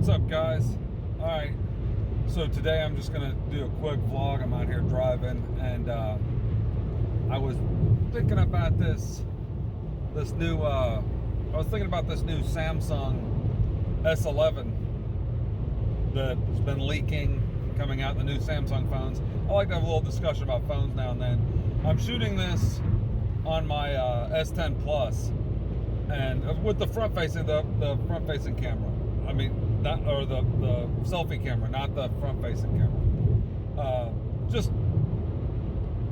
What's up, guys? All right, so today I'm just gonna do a quick vlog. I'm out here driving, and I was thinking about this new Samsung S11 that has been leaking, coming out in the new Samsung phones. I like to have a little discussion about phones now and then. I'm shooting this on my S10 Plus, and with the front-facing camera. I mean, not, or the selfie camera, not the front-facing camera. Just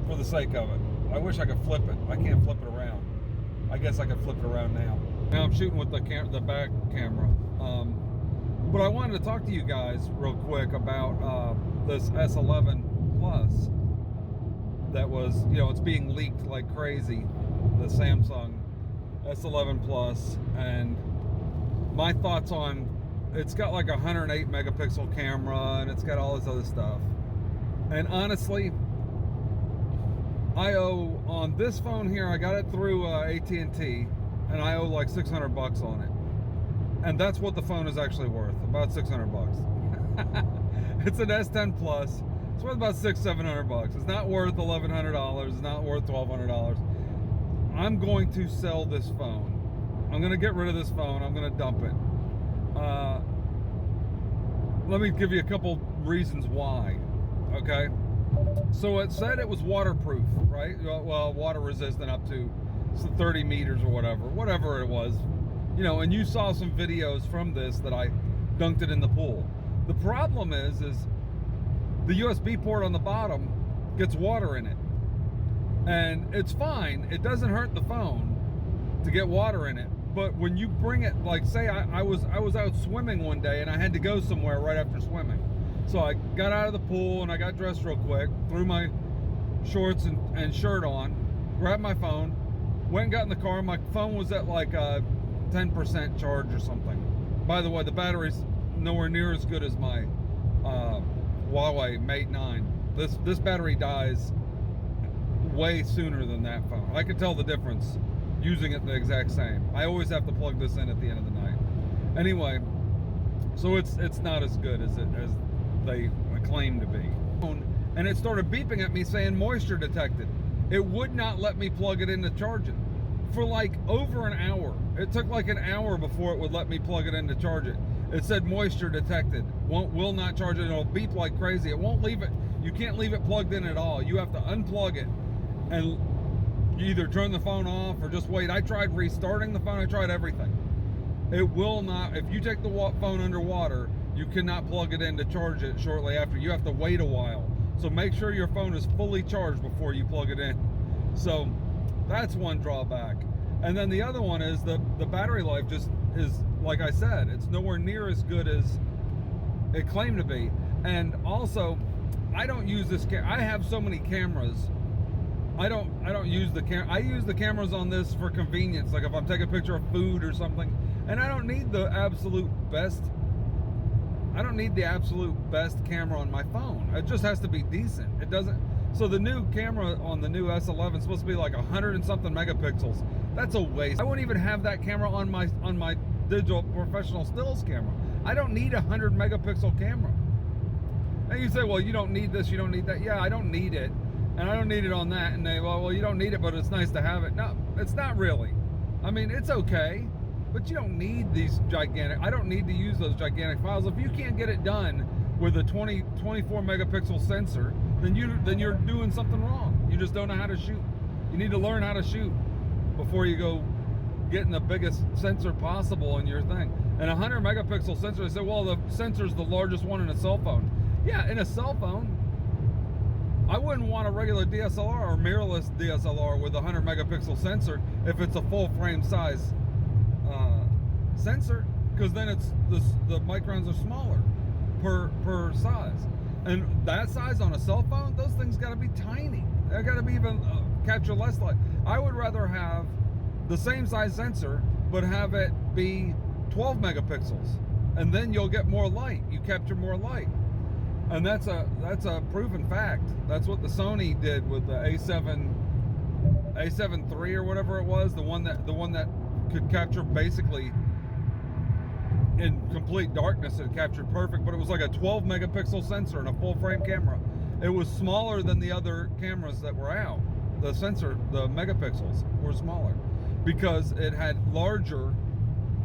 for the sake of it. I wish I could flip it. I can't flip it around. I guess I could flip it around now. Now I'm shooting with the back camera. But I wanted to talk to you guys real quick about this S11 Plus that was, it's being leaked like crazy. The Samsung S11 Plus, and my thoughts on. It's got like a 108 megapixel camera, and it's got all this other stuff. And honestly, I owe on this phone here, I got it through AT&T, and I owe like 600 bucks on it. And that's what the phone is actually worth, about 600 bucks. It's an S10 Plus. It's worth about $700 bucks. It's not worth $1,100. It's not worth $1,200. I'm going to sell this phone. I'm going to get rid of this phone. I'm going to dump it. Let me give you a couple reasons why. Okay, so it said it was waterproof, right? Well, water resistant up to 30 meters or whatever it was, and you saw some videos from this that I dunked it in the pool. The problem is the USB port on the bottom gets water in it, and it's fine. It doesn't hurt the phone to get water in it. But when you bring it, like say I was out swimming one day and I had to go somewhere right after swimming. So I got out of the pool and I got dressed real quick, threw my shorts and shirt on, grabbed my phone, went and got in the car. My phone was at like a 10% charge or something. By the way, the battery's nowhere near as good as my Huawei Mate 9. This battery dies way sooner than that phone. I could tell the difference using it the exact same. I always have to plug this in at the end of the night. Anyway, so it's not as good as they claim to be. And it started beeping at me saying moisture detected. It would not let me plug it in to charge it for like over an hour. It took like an hour before it would let me plug it in to charge it. It said moisture detected. Will not charge it. It'll beep like crazy. It won't leave it. You can't leave it plugged in at all. You have to unplug it and you either turn the phone off or just wait. I tried restarting the phone. I tried everything. It will not. If you take the phone underwater, you cannot plug it in to charge it shortly after. You have to wait a while. So make sure your phone is fully charged before you plug it in. So that's one drawback. And then the other one is the battery life just is, like I said, it's nowhere near as good as it claimed to be. And also, I don't use this camera. I have so many cameras. I don't use the camera. I use the cameras on this for convenience, like if I'm taking a picture of food or something, and I don't need the absolute best camera on my phone. It just has to be decent. It doesn't. So the new camera on the new S11 is supposed to be like 100 and something megapixels. That's a waste. I wouldn't even have that camera on my digital professional stills camera. I don't need a 100 megapixel camera. And you say, well, you don't need this, you don't need that. Yeah, I don't need it. And I don't need it on that. And they, well, you don't need it, but it's nice to have it. No, it's not really. I mean, it's okay, but you don't need these gigantic. I don't need to use those gigantic files. If you can't get it done with a 24 megapixel sensor, then you're doing something wrong. You just don't know how to shoot. You need to learn how to shoot before you go getting the biggest sensor possible in your thing. And a 100 megapixel sensor, they say, well, the sensor's the largest one in a cell phone. Yeah, in a cell phone. I wouldn't want a regular DSLR or mirrorless DSLR with a 100 megapixel sensor if it's a full frame size sensor, because then the microns are smaller per size. And that size on a cell phone, those things got to be tiny. They got to be even capture less light. I would rather have the same size sensor, but have it be 12 megapixels, and then you'll get more light. You capture more light. And that's a proven fact. That's what the Sony did with the A7 III or whatever it was, the one that could capture basically in complete darkness it captured perfect, but it was like a 12 megapixel sensor and a full frame camera. It was smaller than the other cameras that were out. The megapixels were smaller because it had larger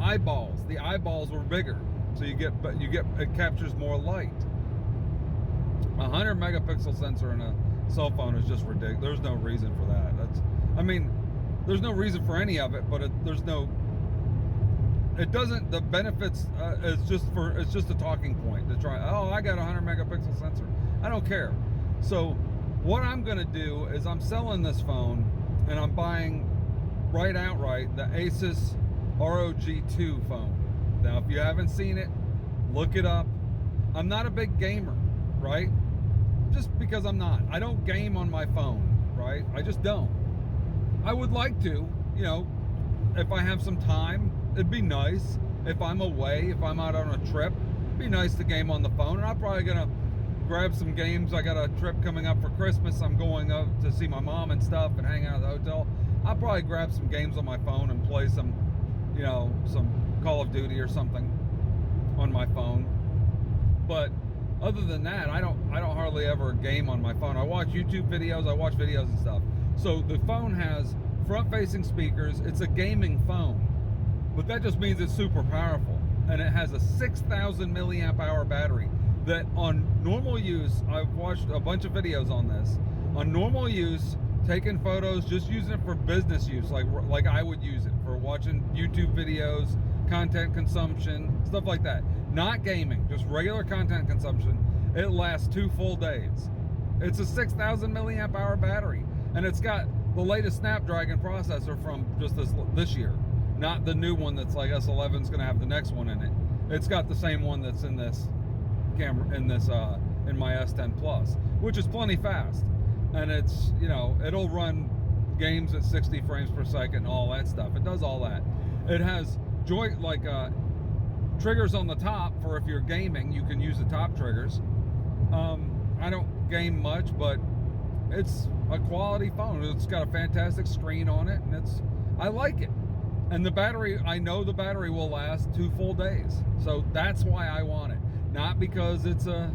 eyeballs. The eyeballs were bigger, so it captures more light. 100 megapixel sensor in a cell phone is just ridiculous. There's no reason for that. There's no reason for any of it, but the benefits it's just a talking point to try. Oh, I got a 100 megapixel sensor. I don't care. So what I'm going to do is I'm selling this phone and I'm buying outright the Asus ROG2 phone. Now, if you haven't seen it, look it up. I'm not a big gamer, right? Just because I'm not. I don't game on my phone, right? I just don't. I would like to, if I have some time, it'd be nice. If I'm away, if I'm out on a trip, it'd be nice to game on the phone. And I'm probably gonna grab some games. I got a trip coming up for Christmas. I'm going up to see my mom and stuff and hang out at the hotel. I'll probably grab some games on my phone and play some Call of Duty or something on my phone. But other than that, I don't hardly ever game on my phone. I watch YouTube videos, I watch videos and stuff. So the phone has front-facing speakers. It's a gaming phone, but that just means it's super powerful. And it has a 6,000 milliamp hour battery that on normal use, I've watched a bunch of videos on this. On normal use, taking photos, just using it for business use, like I would use it for watching YouTube videos, content consumption, stuff like that. Not gaming, just regular content consumption. It lasts 2 full days. It's a 6,000 milliamp hour battery, and it's got the latest Snapdragon processor from just this year, not the new one that's like S11's going to have the next one in it. It's got the same one that's in this camera, in my S10 Plus, which is plenty fast, and it's it'll run games at 60 frames per second and all that stuff. It does all that. It has triggers on the top for if you're gaming, you can use the top triggers. I don't game much, but it's a quality phone. It's got a fantastic screen on it, and I like it. And the battery, I know the battery will last 2 full days. So that's why I want it. Not because it's the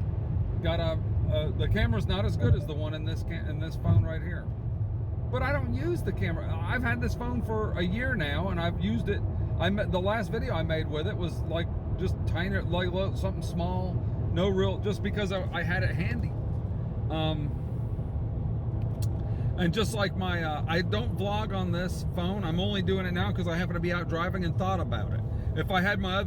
camera's not as good as the one in this phone right here. But I don't use the camera. I've had this phone for a year now, and I've used it. The last video I made with it was like just tiny, like something small, no real, just because I had it handy. And just like I don't vlog on this phone. I'm only doing it now because I happen to be out driving and thought about it. If I had my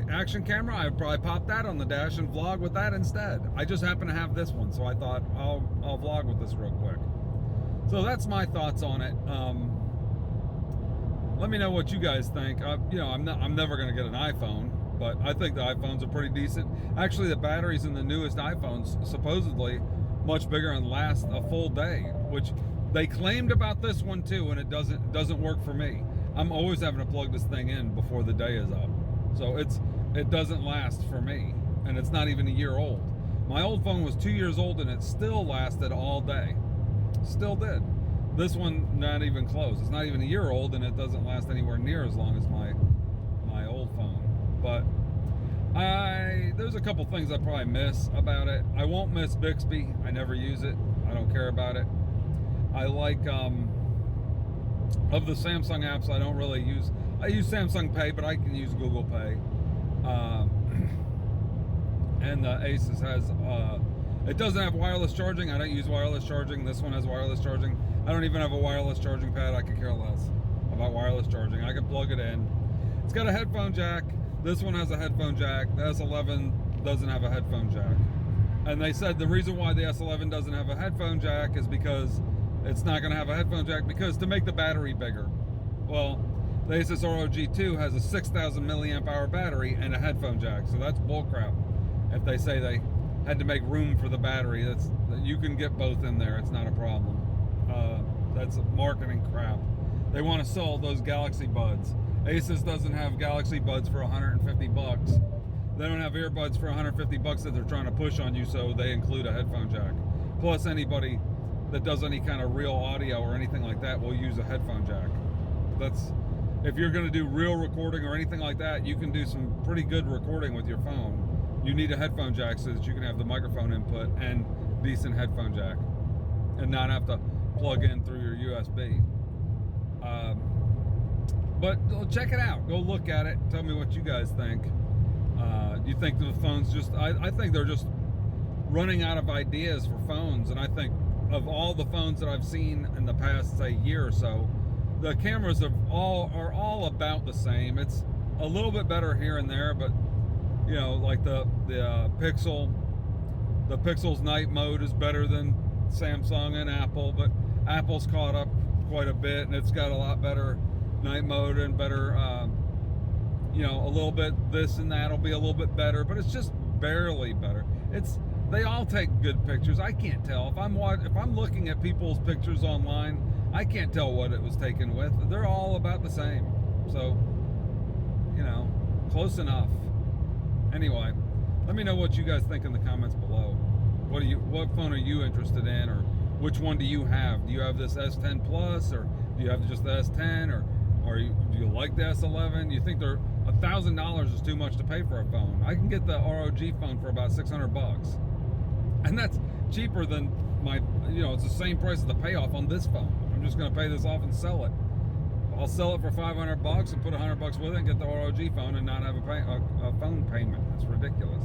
action camera, I'd probably pop that on the dash and vlog with that instead. I just happen to have this one, so I thought I'll vlog with this real quick. So that's my thoughts on it. Let me know what you guys think. I'm never going to get an iPhone, but I think the iPhones are pretty decent. Actually, the batteries in the newest iPhones supposedly much bigger and last a full day, which they claimed about this one too, and it doesn't work for me. I'm always having to plug this thing in before the day is up, so it doesn't last for me, and it's not even a year old. My old phone was 2 years old, and it still lasted all day. Still did. This one, not even close. It's not even a year old, and it doesn't last anywhere near as long as my old phone. But there's a couple things I probably miss about it. I won't miss Bixby. I never use it. I don't care about it. I like of the Samsung apps, I don't really use. I use Samsung Pay, but I can use Google Pay. And the Asus has. It doesn't have wireless charging. I don't use wireless charging. This one has wireless charging. I don't even have a wireless charging pad. I could care less about wireless charging. I can plug it in. It's got a headphone jack. This one has a headphone jack. The S11 doesn't have a headphone jack. And they said the reason why the S11 doesn't have a headphone jack is because it's not going to have a headphone jack because to make the battery bigger. Well, the Asus ROG2 has a 6,000 milliamp hour battery and a headphone jack. So that's bullcrap. If they say they had to make room for the battery, you can get both in there. It's not a problem. That's marketing crap. They want to sell those Galaxy Buds. Asus doesn't have Galaxy Buds for 150 bucks. They don't have earbuds for 150 bucks that they're trying to push on you, so they include a headphone jack. Plus, anybody that does any kind of real audio or anything like that will use a headphone jack. if you're going to do real recording or anything like that, you can do some pretty good recording with your phone. You need a headphone jack so that you can have the microphone input and decent headphone jack, and not have to plug in through your USB. But check it out. Go look at it. Tell me what you guys think. You think the phones just... I think they're just running out of ideas for phones, and I think of all the phones that I've seen in the past, say, year or so, the cameras are all about the same. It's a little bit better here and there, but you know, like the Pixel's night mode is better than Samsung and Apple, but Apple's caught up quite a bit, and it's got a lot better night mode and better, you know, a little bit this and that'll be a little bit better, but it's just barely better. They all take good pictures. I can't tell if I'm looking at people's pictures online. I can't tell what it was taken with. They're all about the same. So, you know, close enough. Anyway, let me know what you guys think in the comments below. What phone are you interested in, or which one do you have? Do you have this S10 Plus, or do you have just the S10, or do you like the S11? You think $1,000 is too much to pay for a phone? I can get the ROG phone for about $600, and that's cheaper than my, you know, it's the same price as the payoff on this phone. I'm just going to pay this off and sell it. I'll sell it for $500 and put $100 with it and get the ROG phone and not have a phone payment. It's ridiculous.